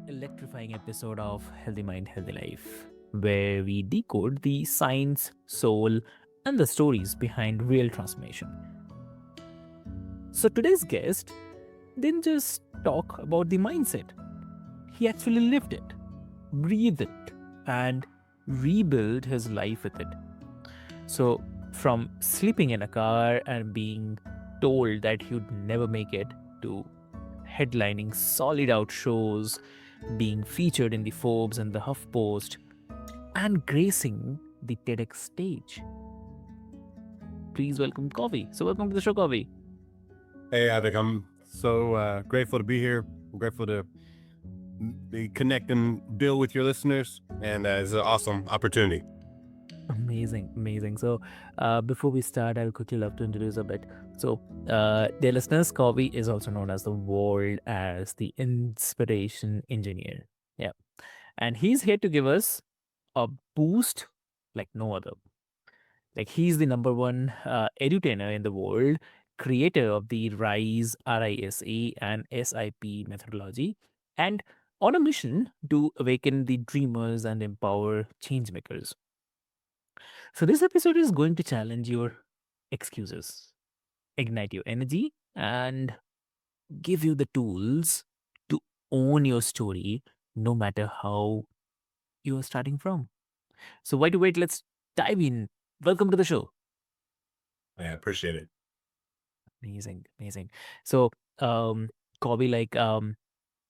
electrifying episode of Healthy Mind, Healthy Life, where we decode the science, soul, and the stories behind real transformation. So, today's guest didn't just talk about the mindset, he actually lived it, breathed it, and rebuilt his life with it. So, from sleeping in a car and being told that he'd never make it to headlining solid out shows, being featured in the Forbes and the HuffPost, and gracing the TEDx stage. Please welcome Cauveé. So, welcome to the show, Cauveé. Hey, Avik, I'm so grateful to be here. I'm grateful to be connect and build with your listeners, and it's an awesome opportunity. Amazing. So, before we start, I'll quickly love to introduce a bit. So, dear listeners, Cauveé is also known as the world as the inspiration engineer. Yeah, and he's here to give us a boost like no other. Like he's the number one edutainer in the world, creator of the RISE, RISE, and SIP methodology, and on a mission to awaken the dreamers and empower changemakers. So, this episode is going to challenge your excuses, ignite your energy, and give you the tools to own your story no matter how you are starting from. So, why to wait? Let's dive in. Welcome to the show. I appreciate it. Amazing. So, um, Kobe,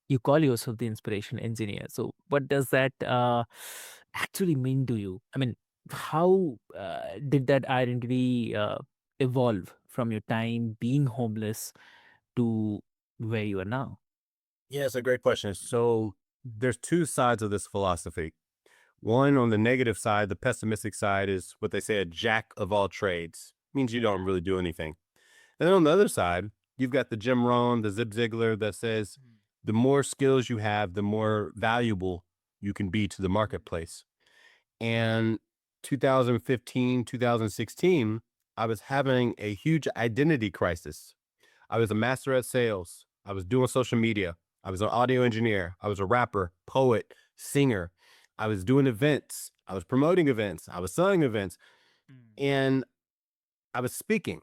you call yourself the inspiration engineer. So, what does that actually mean to you? I mean, how did that identity evolve from your time being homeless to where you are now? Yeah, it's a great question. So there's two sides of this philosophy. One, on the negative side, the pessimistic side, is what they say a jack of all trades. Means you don't really do anything. And then on the other side, you've got the Jim Rohn, the Zig Ziglar that says the more skills you have, the more valuable you can be to the marketplace. And 2015, 2016, I was having a huge identity crisis. I was a master at sales. I was doing social media. I was an audio engineer. I was a rapper, poet, singer. I was doing events. I was promoting events. I was selling events. And I was speaking.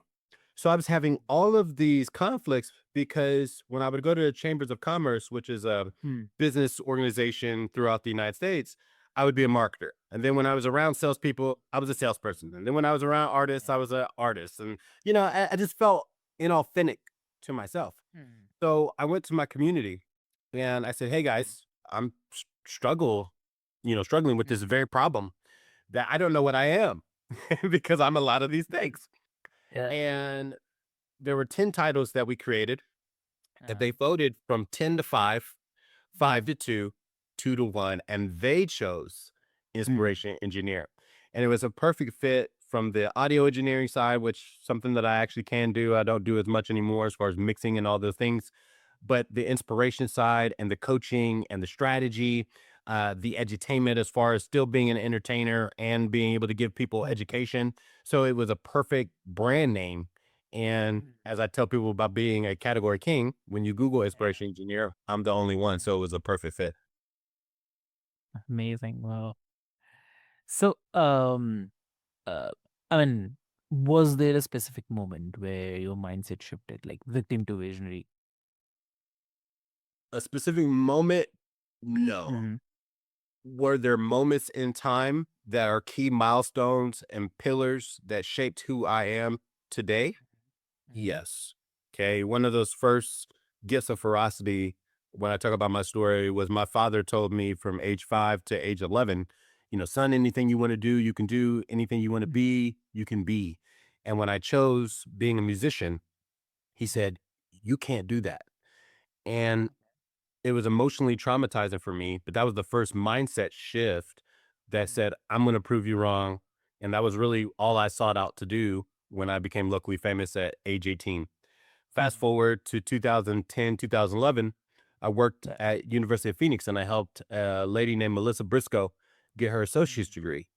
So I was having all of these conflicts because when I would go to the chambers of commerce, which is a Mm. business organization throughout the United States, I would be a marketer. And then when I was around salespeople, I was a salesperson. And then when I was around artists, I was an artist. And, I just felt inauthentic to myself. Mm. So I went to my community and I said, hey guys, I'm struggling with this very problem that I don't know what I am because I'm a lot of these things. Yeah. And there were 10 titles that we created, and Uh, they voted from 10 to 5, 5 to 2, 2 to 1, and they chose inspiration engineer. And it was a perfect fit from the audio engineering side, which something that I actually can do. I don't do as much anymore as far as mixing and all those things, but the inspiration side and the coaching and the strategy, the edutainment as far as still being an entertainer and being able to give people education. So it was a perfect brand name. And as I tell people about being a category king, when you Google inspiration engineer, I'm the only one. So it was a perfect fit. Amazing. Wow. So, uh, I mean, was there a specific moment where your mindset shifted, like victim to visionary? A specific moment? No. Mm. Were there moments in time that are key milestones and pillars that shaped who I am today? Mhm. Yes. Okay. One of those first gifts of ferocity when I talk about my story was my father told me from age 5 to age 11, son, anything you want to do, you can do. Anything you want to be, you can be. And when I chose being a musician, he said, you can't do that. And it was emotionally traumatizing for me, but that was the first mindset shift that said, I'm going to prove you wrong. And that was really all I sought out to do when I became locally famous at age 18. Fast forward to 2010, 2011, I worked at University of Phoenix and I helped a lady named Melissa Briscoe get her associate's degree.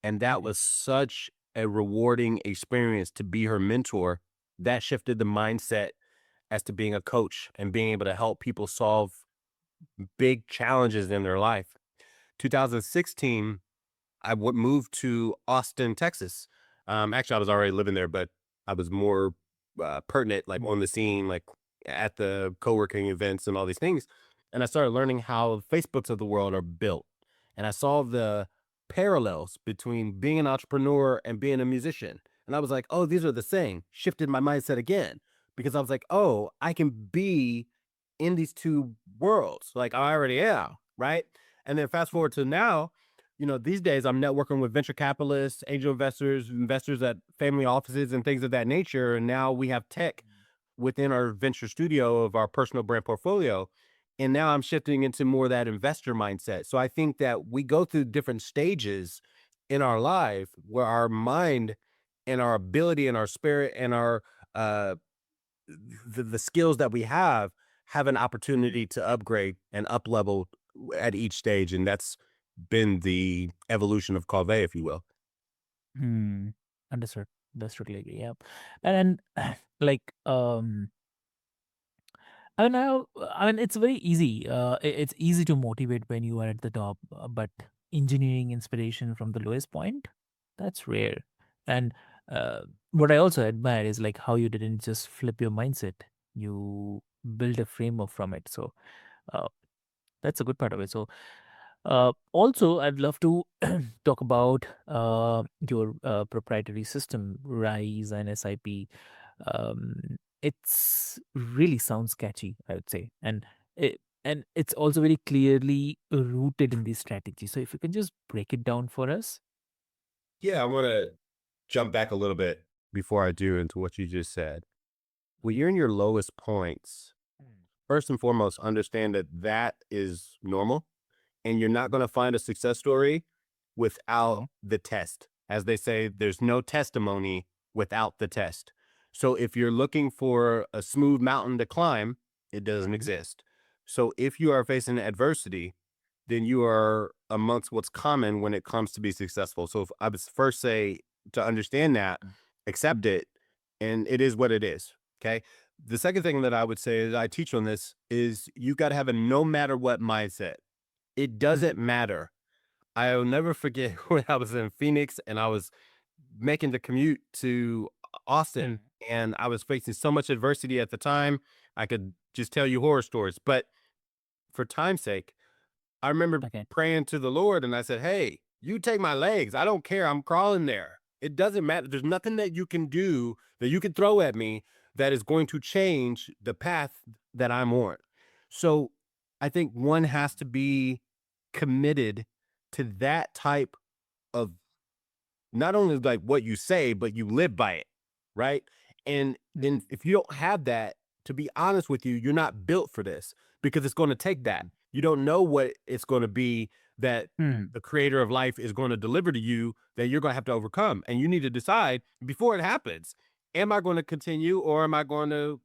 And that was such a rewarding experience to be her mentor. That shifted the mindset as to being a coach and being able to help people solve big challenges in their life. 2016, moved to Austin, Texas. Actually, I was already living there, but I was more pertinent, like Mm, on the scene, like at the co-working events and all these things. And I started learning how Facebooks of the world are built. And I saw the parallels between being an entrepreneur and being a musician. And I was like, oh, these are the same. Shifted my mindset again because I was like, oh, I can be in these two worlds. Like I already am, right? And then fast forward to now, these days I'm networking with venture capitalists, angel investors, investors at family offices and things of that nature. And now we have tech within our venture studio of our personal brand portfolio. And now I'm shifting into more of that investor mindset. So I think that we go through different stages in our life where our mind and our ability and our spirit and our uh the skills that we have an opportunity to upgrade and up level at each stage. And that's been the evolution of Cauveé, if you will. mm. Understood. Understood. Like, yeah. And then, like, I mean, it's very easy. It's easy to motivate when you are at the top, but engineering inspiration from the lowest point, that's rare. And uh, what I also admire is like how you didn't just flip your mindset; you build a framework from it. So uh, that's a good part of it. So also, I'd love to talk about your proprietary system, Rise and SIP. It's really sounds catchy, I would say, and it's also very clearly rooted in this strategy. So if you can just break it down for us. Yeah, I want to jump back a little bit before I do into what you just said. When you're in your lowest points, Mm. first and foremost, understand that that is normal and you're not going to find a success story without Okay. the test. As they say, there's no testimony without the test. So if you're looking for a smooth mountain to climb, it doesn't exist. So if you are facing adversity, then you are amongst what's common when it comes to be successful. So if I would first say to understand that, accept it, and it is what it is. Okay. The second thing that I would say is I teach on this is you got to have a no matter what mindset. It doesn't matter. I'll never forget when I was in Phoenix and I was making the commute to Austin, Mm. and I was facing so much adversity at the time. I could just tell you horror stories, but for time's sake, I remember Okay. praying to the Lord and I said, hey, you take my legs. I don't care. I'm crawling there. It doesn't matter. There's nothing that you can do that you can throw at me that is going to change the path that I'm on. So I think one has to be committed to that type of not only like what you say, but you live by it, right? And if you don't have that, to be honest with you, you're not built for this because it's going to take that. You don't know what it's going to be that Mm. the creator of life is going to deliver to you that you're going to have to overcome. And you need to decide before it happens, am I going to continue or am I going to,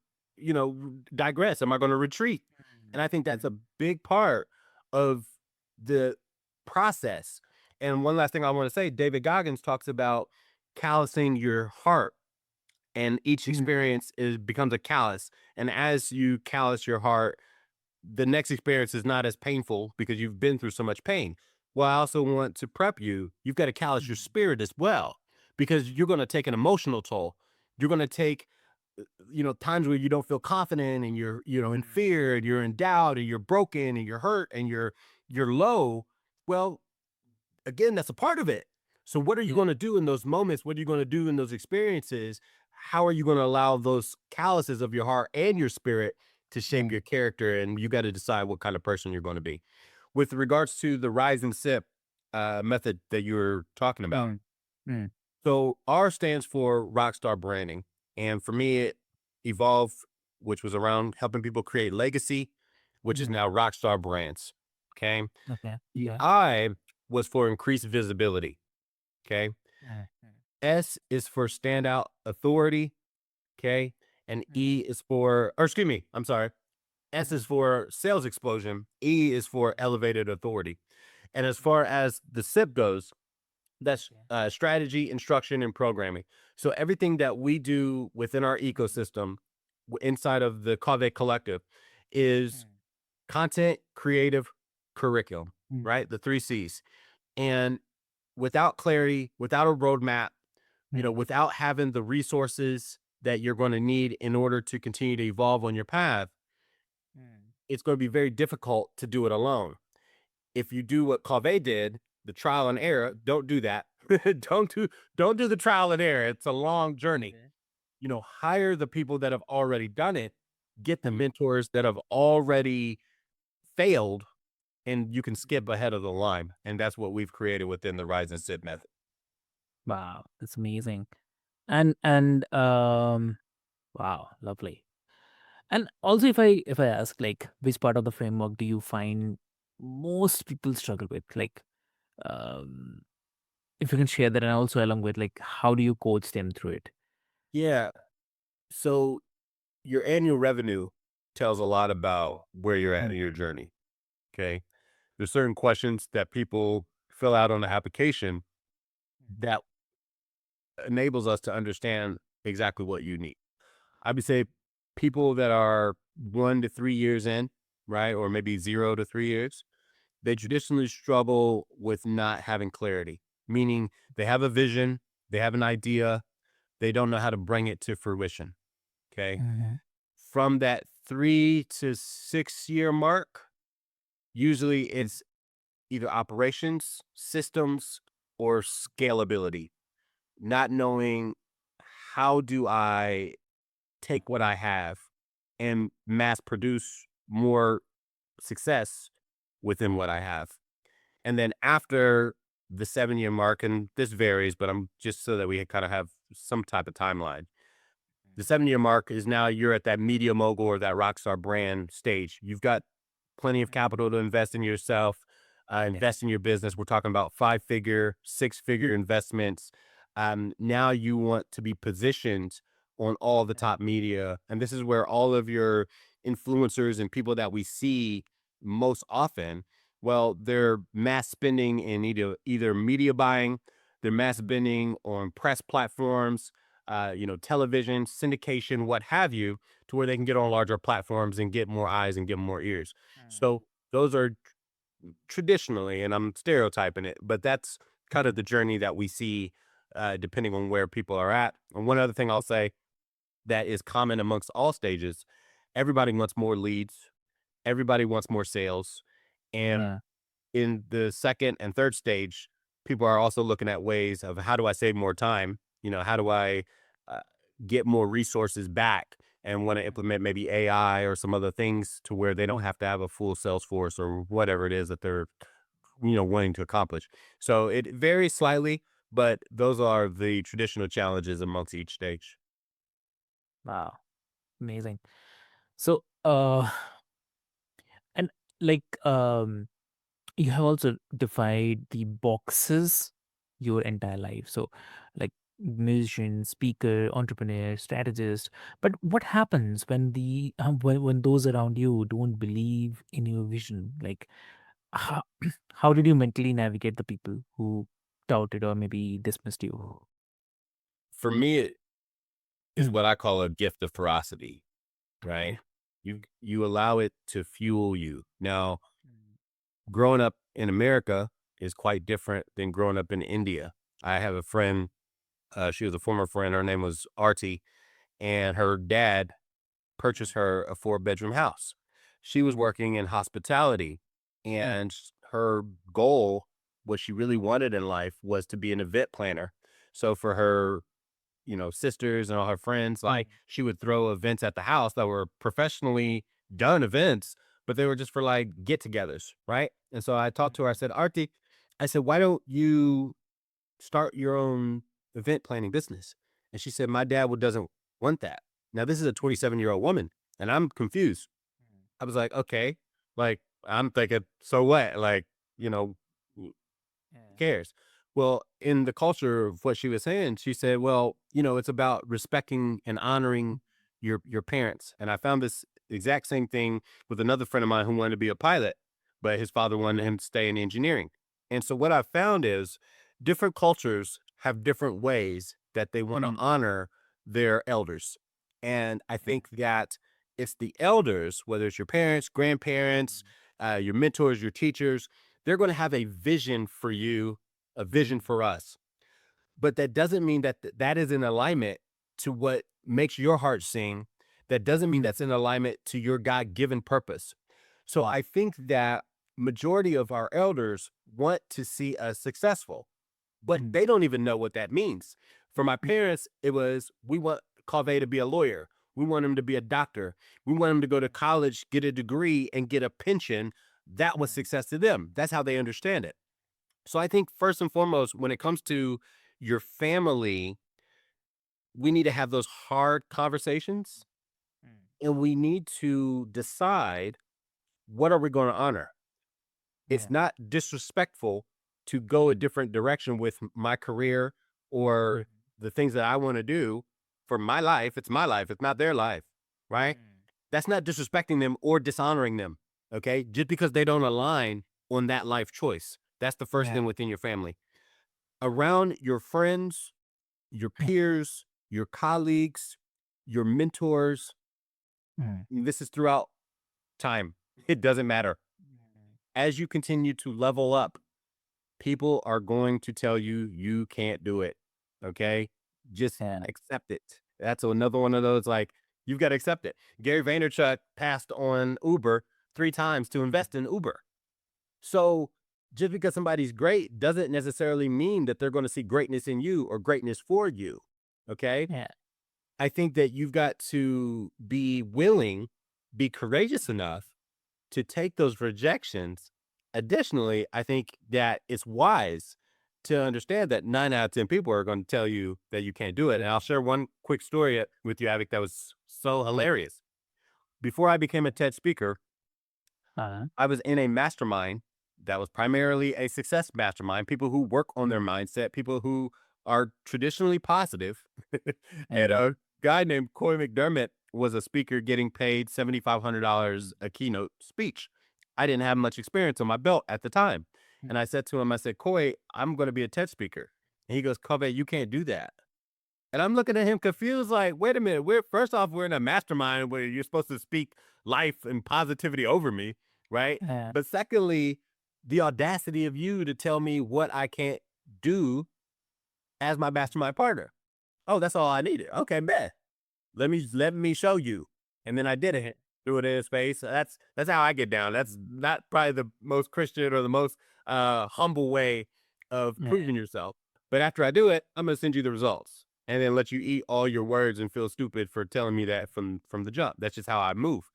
digress? Am I going to retreat? And I think that's a big part of the process. And one last thing I want to say, David Goggins talks about callousing your heart, and each Mm. experience is becomes a callus. And as you callus your heart, the next experience is not as painful because you've been through so much pain. Well, I also want to prep you. You've got to callus your spirit as well because you're going to take an emotional toll. You're going to take times where you don't feel confident and you're in fear and you're in doubt and you're broken and you're hurt and you're low. Well, again, that's a part of it. So what are you Yeah. going to do in those moments? What are you going to do in those experiences? How are you going to allow those calluses of your heart and your spirit to shape Mm. your character? And you got to decide what kind of person you're going to be. With regards to the rise and sip method that you were talking about. Mm. Mm. So R stands for rockstar branding. And for me, it evolved, which was around helping people create legacy, which is Mm. now rockstar brands. Okay. Okay. The Okay. I was for increased visibility. Okay. Mm. S is for standout authority. Okay. And Mm. E is for, or excuse me, I'm sorry. S is Mm. for sales explosion. E is for elevated authority. And as far as the SIP goes, that's Okay. strategy, instruction, and programming. So everything that we do within our ecosystem inside of the Cauveé collective is Mm. content, creative, curriculum, Mm, right? The three C's. And without clarity, without a roadmap, mm, without having the resources that you're going to need in order to continue to evolve on your path, mm, it's going to be very difficult to do it alone. If you do what Cauveé did, the trial and error, don't do that. Don't do the trial and error. It's a long journey. okay. Hire the people that have already done it, get the Mm, mentors that have already failed, and you can skip mm. ahead of the line. And that's what we've created within the Rise and Sit method. Wow, that's amazing. And wow, lovely. And also, if I ask, like, which part of the framework do you find most people struggle with? Like, um, if you can share that, and also along with, like, how do you coach them through it? Yeah. So your annual revenue tells a lot about where you're at Mm, in your journey. Okay. There's certain questions that people fill out on the application mm, that enables us to understand exactly what you need. I would say people that are 1 to 3 years in, right, or maybe 0 to 3 years, they traditionally struggle with not having clarity, meaning they have a vision, they have an idea, they don't know how to bring it to fruition. Okay. mhm, From that 3 to 6 year mark, usually it's either operations, systems, or scalability, not knowing how do I take what I have and mass produce more success within what I have. And then after the 7 year mark, and this varies, but I'm just so that we kind of have some type of timeline. The 7 year mark is now you're at that media mogul or that rock star brand stage. You've got plenty of mm. capital to invest in yourself, Yeah. invest in your business. We're talking about 5 figure, 6 figure investments. Now you want to be positioned on all the Mm, top media. And this is where all of your influencers and people that we see most often, well, they're mass spending in either media buying, they're mass mm, spending on press platforms, television, syndication, what have you, to where they can get on larger platforms and get more eyes and get more ears. mm, So those are traditionally, and I'm stereotyping it, but that's kind of the journey that we see depending on where people are at. And one other thing I'll say that is common amongst all stages, everybody wants more leads, everybody wants more sales. And yeah. in the second and third stage, people are also looking at ways of how do I save more time? How do I uh, get more resources back and want to Mm, implement maybe AI or some other things to where they don't have to have a full sales force or whatever it is that they're, wanting to accomplish. So it varies slightly, but those are the traditional challenges amongst each stage. wow, amazing. So, and like, you have also defined the boxes your entire life. So, like, musician, speaker, entrepreneur, strategist. But what happens when when those around you don't believe in your vision? Like, how, how did you mentally navigate the people who doubted or maybe dismissed you? For me, it is what I call a gift of ferocity, right? You allow it to fuel you. Now, Mm, growing up in America is quite different than growing up in India. I have a friend, she was a former friend. Her name was Artie, and her dad purchased mm, her a 4 bedroom house. She was mm, working in hospitality, mm, and her goal, what she really wanted in life, was to be an event planner. So for her sisters and all her friends, mm, like she would throw events at the house that were professionally done events, but they were just for like get togethers, right? And so I talked to her. I mm, said, Artie, I said, why don't you start your own event planning business? And she said, my dad doesn't want that. Now, this is a 27-year-old woman, and I'm confused. mm, I was like, okay, like I'm thinking, so what? Like, you know, yeah. cares? Well, in the culture of what she was saying, she said, well, it's about respecting and honoring your parents. And I found this exact same thing with another friend of mine who wanted to be a pilot, but his father wanted him to stay in engineering. And so what I found is different cultures have different ways that they want to Mm, honor their elders. And I mm, think that it's the elders, whether it's your parents, grandparents, your mentors, your teachers, they're going to have a vision for you, a vision Mm. for us. But that doesn't mean that that is in alignment to what makes your heart sing. That doesn't mean that's in alignment to your God given purpose. So I think that majority of our elders want to see us successful, but Mm. they don't even know what that means. For my Mm. parents, it was, we want Cauveé to be a lawyer. We want him to be a doctor. We want him to go to college, get a degree, and get a pension. That was Mm. success to them. That's how they understand it. So I think first and foremost, when it comes to your family, we need to have those hard conversations, Mm. and we need to decide, what are we going to honor? It's Yeah. not disrespectful to go a different direction with my career or Mm. the things that I want to do for my life. It's my life. It's not their life. Right. Mm. That's not disrespecting them or dishonoring them. Okay. Just because they don't align on that life choice. That's the first Yeah. thing within your family. Around your friends, your Yeah. peers, your colleagues, your mentors. Mm. This is throughout time. It doesn't matter. Mm. As you continue to level up, people are going to tell you you can't do it. Okay. Just Yeah. accept it. That's another one of those, like, you've got to accept it. Gary Vaynerchuk passed on Uber 3 times to invest in Uber. So just because somebody's great doesn't necessarily mean that they're going to see greatness in you or greatness for you. Okay. Yeah. I think that you've got to be willing, be courageous enough to take those rejections. Additionally, I think that it's wise to understand that 9 out of 10 people are going to tell you that you can't do it. And I'll share one quick story with you, Avic, that was so hilarious. Before I became a TED speaker, Uh-huh. I was in a mastermind that was primarily a success mastermind, people who work on their Mm. mindset, people who are traditionally positive. And Yeah. a guy named Coy McDermott was a speaker getting paid $7,500 a keynote speech. I didn't have much experience on my belt at the time. Mm. And I said to him, I said, Coy, I'm going to be a TED speaker. And he goes, Cauveé, you can't do that. And I'm looking at him confused, like, wait a minute. First off, we're in a mastermind where you're supposed to speak life and positivity over me, right? Yeah. But secondly, the audacity of you to tell me what I can't do as my mastermind partner. Oh, that's all I needed. Okay, bet. Let me show you. And then I did it. Threw it in his face. That's how I get down. That's not probably the most Christian or the most humble way of Yeah. proving yourself. But after I do it, I'm gonna send you the results and then let you eat all your words and feel stupid for telling me that from the jump. That's just how I move.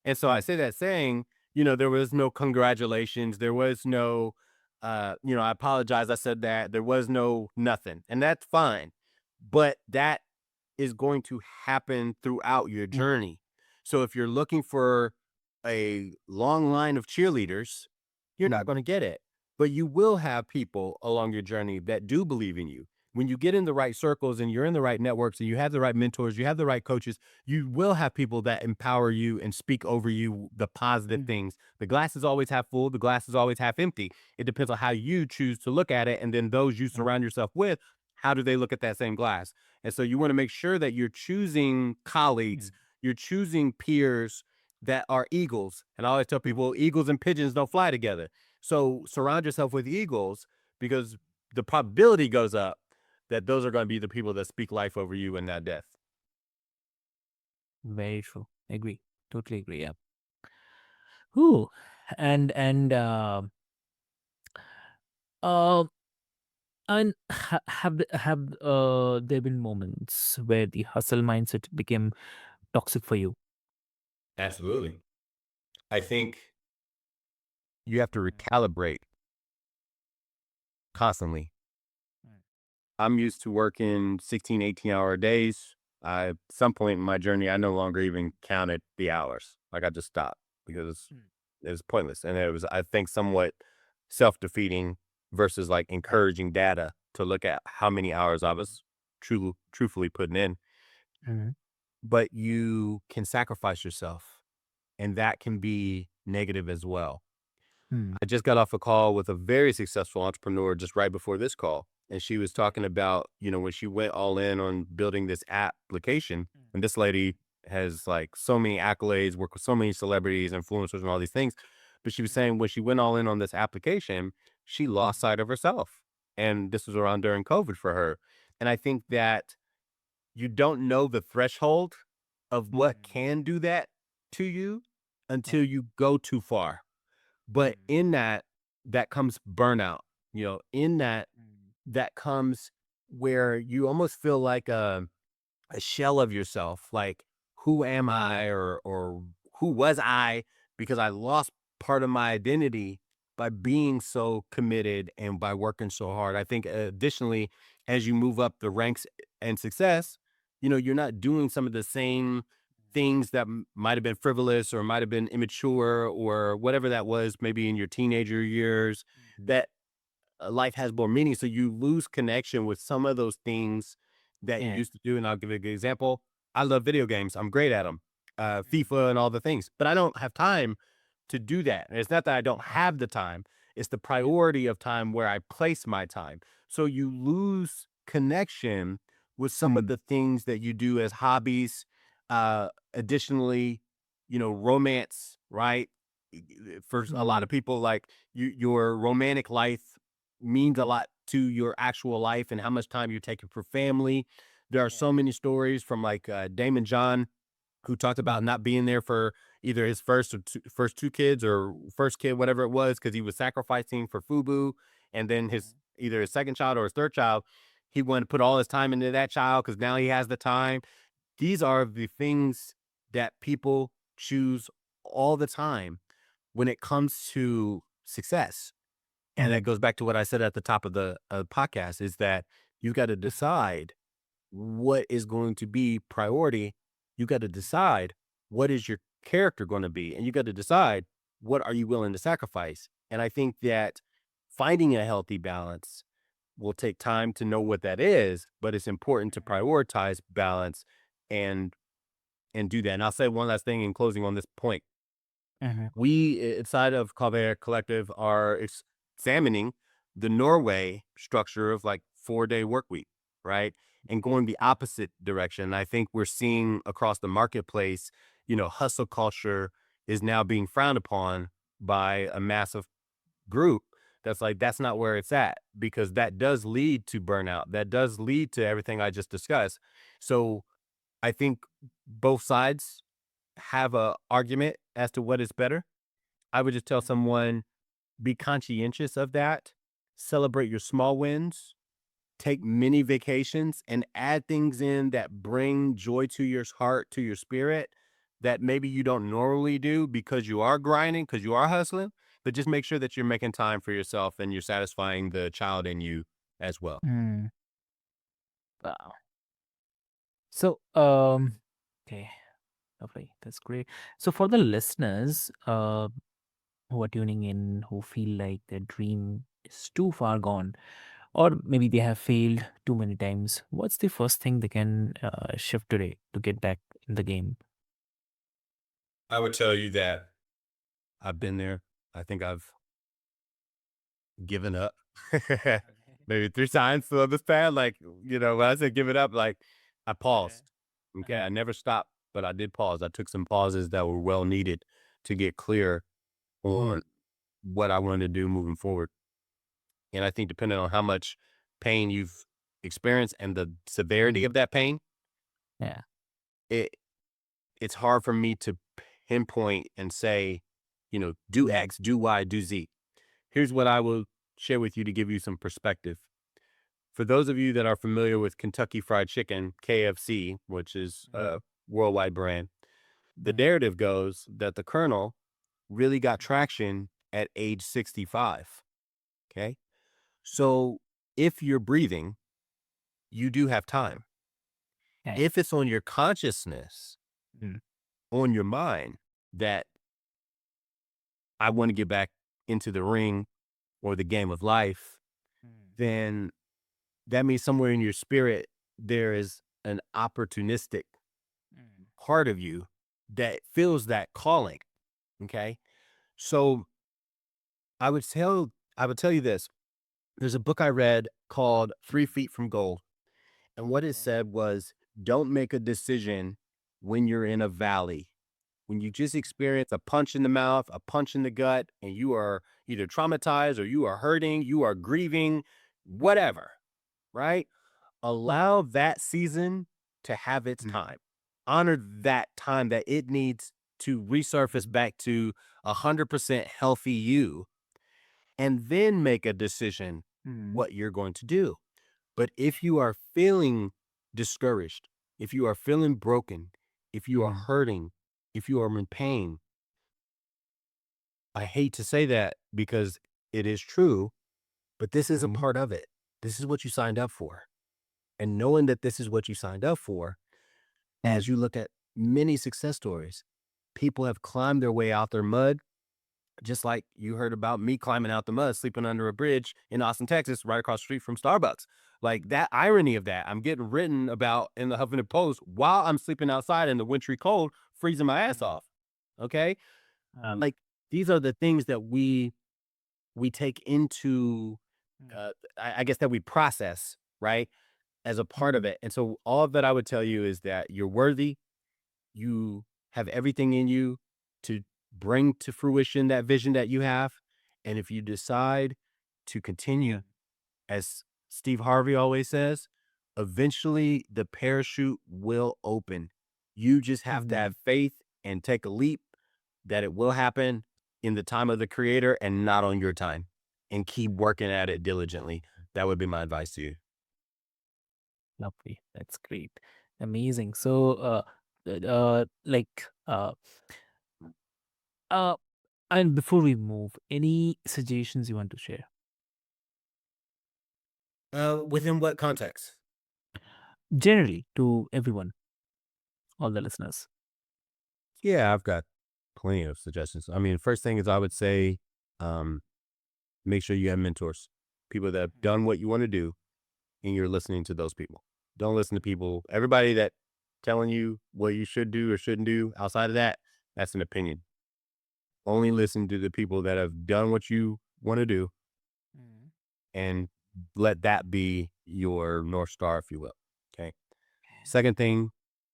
And so I Mm. say that saying, there was no congratulations. There was no, I apologize. I said that. There was no nothing. And that's fine. But that is going to happen throughout your Mm. journey. So if you're looking for a long line of cheerleaders, you're not Mm. going to get it. But you will have people along your journey that do believe in you. When you get in the right circles and you're in the right networks and you have the right mentors, you have the right coaches, you will have people that empower you and speak over you the positive Mm. things. The glass is always half full, the glass is always half empty. It depends on how you choose to look at it. And then those you Mm. surround yourself with, how do they look at that same glass? And so you want to make sure that you're choosing colleagues, Mm. you're choosing peers that are eagles. And I always tell people, eagles and pigeons don't fly together. So surround yourself with eagles, because the probability goes up that those are going to be the people that speak life over you and not death. Very true. Agree. Totally agree. Yeah. Who and uh and have there been moments where the hustle mindset became toxic for you? Absolutely. I think you have to recalibrate constantly. Mm. I'm used to working 16, 18-hour days. At some point in my journey, I no longer even counted the hours. Like, I just stopped because Mm. it was pointless. And it was, I think, somewhat self-defeating versus like Yeah. encouraging data to look at how many hours I was truthfully putting in. Mhm. But you can sacrifice yourself, and that can be negative as well. Mm. I just got off a call with a very successful entrepreneur just right before this call. And she was talking about, when she went all in on building this application. Mm. And this lady has like so many accolades, worked with so many celebrities, influencers, and all these things. But she was saying when she went all in on this application, she lost sight of herself. And this was around during COVID for her. And I think that you don't know the threshold of what can do that to you until you go too far. But in that, that comes burnout. In that, that comes where you almost feel like a shell of yourself, like who am I, or who was I, because I lost part of my identity by being so committed and by working so hard. I think additionally, as you move up the ranks and success, you're not doing some of the same things that might have been frivolous or might have been immature or whatever that was, maybe in your teenager years, that life has more meaning. So you lose connection with some of those things that you Yeah. used to do. And I'll give you a good example. I love video games. I'm great at them, FIFA and all the things, but I don't have time to do that. And it's not that I don't have the time, it's the priority of time where I place my time. So you lose connection with some of the things that you do as hobbies. Additionally, romance, right? For a lot of people, like your romantic life means a lot to your actual life and how much time you're taking for family. There are so many stories from like Damon John, who talked about not being there for either his first two kids or first kid, whatever it was, because he was sacrificing for FUBU, and then his either his second child or his third child, he wanted to put all his time into that child because now he has the time. These are the things that people choose all the time when it comes to success. And that goes back to what I said at the top of the podcast, is that you got to decide what is going to be priority. You got to decide what is your character going to be, and you got to decide what are you willing to sacrifice. And I think that finding a healthy balance will take time to know what that is, but it's important to prioritize balance and do that. And I'll say one last thing in closing on this point. We inside of Cauveé Collective are examining the Norway structure of like 4-day work week, right? And going the opposite direction. I think we're seeing across the marketplace, hustle culture is now being frowned upon by a massive group that's like, that's not where it's at, because that does lead to burnout. That does lead to everything I just discussed. So I think both sides have a argument as to what is better. I would just tell someone, be conscientious of that, celebrate your small wins, take many vacations, and add things in that bring joy to your heart, to your spirit, that maybe you don't normally do because you are grinding, because you are hustling. But just make sure that you're making time for yourself and you're satisfying the child in you as well. Mm. Wow. So, okay, lovely. That's great. So, for the listeners who are tuning in, who feel like their dream is too far gone, or maybe they have failed too many times, what's the first thing they can shift today to get back in the game? I would tell you that I've been there. I think I've given up maybe 3 times on this path. Like, when I said give it up, like I Okay. paused. Okay. I never stopped, but I did pause. I took some pauses that were well needed to get clear on what I wanted to do moving forward. And I think depending on how much pain you've experienced and the severity of that pain, Yeah. it it's hard for me to pinpoint and say, do X, do Y, do Z. Here's what I will share with you to give you some perspective. For those of you that are familiar with Kentucky Fried Chicken, KFC, which is a worldwide brand, the narrative goes that the Colonel really got traction at age 65. Okay. So if you're breathing, you do have time. Okay. If it's on your consciousness, Mm. on your mind, that I want to get back into the ring or the game of life, then that means somewhere in your spirit, there is an opportunistic part of you that feels that calling. Okay. So I would tell you this. There's a book I read called 3 Feet from Gold. And what it said was, don't make a decision when you're in a valley, when you just experience a punch in the mouth, a punch in the gut, and you are either traumatized or you are hurting, you are grieving, whatever, right? Allow that season to have its time. Honor that time that it needs to resurface back to 100% healthy you, and then make a decision what you're going to do. But if you are feeling discouraged, if you are feeling broken, if you are hurting, if you are in pain, I hate to say that because it is true, but this is a part of it. This is what you signed up for. And knowing that this is what you signed up for, as you look at many success stories, people have climbed their way out their mud, just like you heard about me climbing out the mud, sleeping under a bridge in Austin, Texas, right across the street from Starbucks. Like that irony of that, I'm getting written about in the Huffington Post while I'm sleeping outside in the wintry cold, freezing my ass off. Okay. Like these are the things that we take into, I guess that we process, right, as a part of it. And so all that I would tell you is that you're worthy. You have everything in you to bring to fruition that vision that you have. And if you decide to continue, as Steve Harvey always says, eventually the parachute will open. You just have to have faith and take a leap that it will happen in the time of the creator and not on your time, and keep working at it diligently. That would be my advice to you. Lovely. That's great. Amazing. So, like, uh, and before we move, any suggestions you want to share? Within what context? Generally, to everyone, all the listeners. Yeah, I've got plenty of suggestions. I mean, first thing is I would say, um, make sure you have mentors, people that have done what you want to do, and you're listening to those people. Don't listen to people, everybody that telling you what you should do or shouldn't do. Outside of that, that's an opinion. Only listen to the people that have done what you want to do, and let that be your North Star, if you will. Okay. Second thing,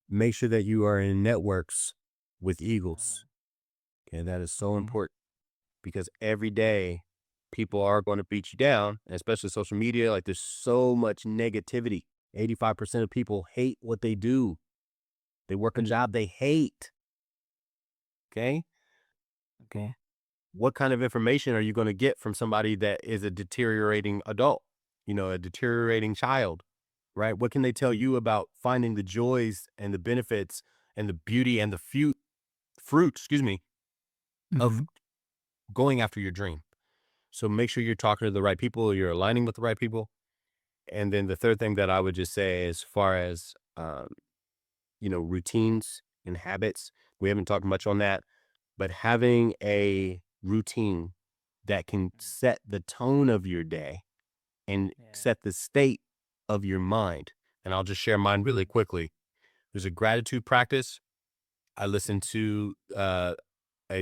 make sure that you are in networks with eagles. Okay. That is so important because every day people are going to beat you down, and especially social media. Like there's so much negativity. 85% of people hate what they do. They work a job they hate. Okay. Okay. What kind of information are you going to get from somebody that is a deteriorating adult, a deteriorating child, right? What can they tell you about finding the joys and the benefits and the beauty and the fruit, excuse me, of Hmm. going after your dream? So make sure you're talking to the right people, you're aligning with the right people. And then the third thing that I would just say, as far as, routines and habits, we haven't talked much on that, but having a routine that can set the tone of your day and set the state of your mind. And I'll just share mine really quickly. There's a gratitude practice. I listen to a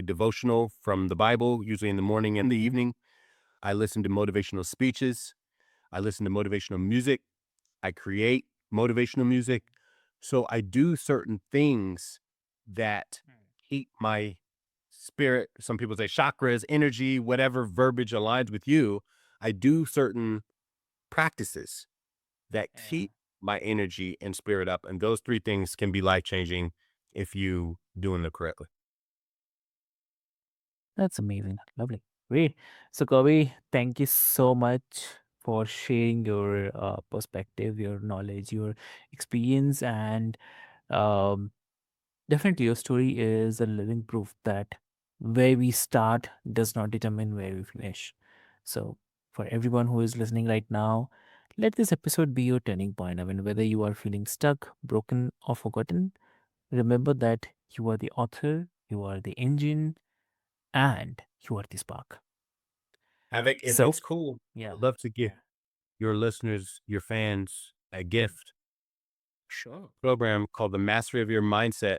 devotional from the Bible, usually in the morning and the evening. I listen to motivational speeches. I listen to motivational music. I create motivational music. So I do certain things that keep my spirit, some people say chakras, energy, whatever verbiage aligns with you. I do certain practices that keep my energy and spirit up. And those three things can be life changing if you doing them correctly. That's amazing. Lovely. Great. So, Kobe, thank you so much for sharing your perspective, your knowledge, your experience, and um, definitely your story is a living proof that where we start does not determine where we finish. So, for everyone who is listening right now, let this episode be your turning point. I mean, whether you are feeling stuck, broken, or forgotten, remember that you are the author, you are the engine, and you are the spark. Havoc, if So, it's cool, yeah, I'd love to give your listeners, your fans, a gift sure. program called the Mastery of Your Mindset.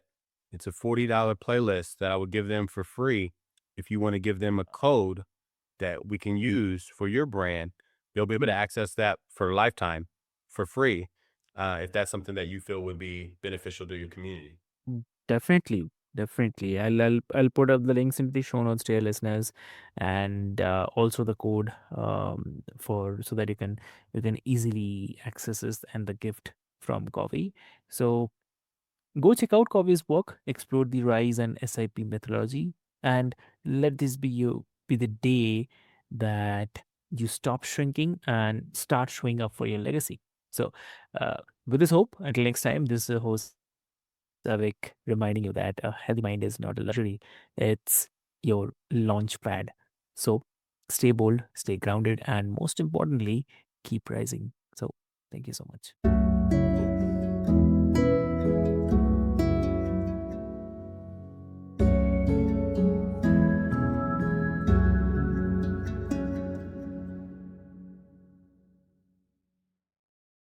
It's a $40 playlist that I would give them for free. If you want to give them a code that we can use for your brand, they'll be able to access that for a lifetime for free. If that's something that you feel would be beneficial to your community. Definitely, definitely. I'll put up the links into the show notes, dear listeners, and also the code for so that you can easily access this and the gift from Coffee. So go check out Cauveé's work, explore the RISE and SIP methodology, and let this be the day that you stop shrinking and start showing up for your legacy. So, uh, with this hope, until next time, this is the host Avik reminding you that a healthy mind is not a luxury; it's your launch pad. So, stay bold, stay grounded, and most importantly, keep rising. So, thank you so much.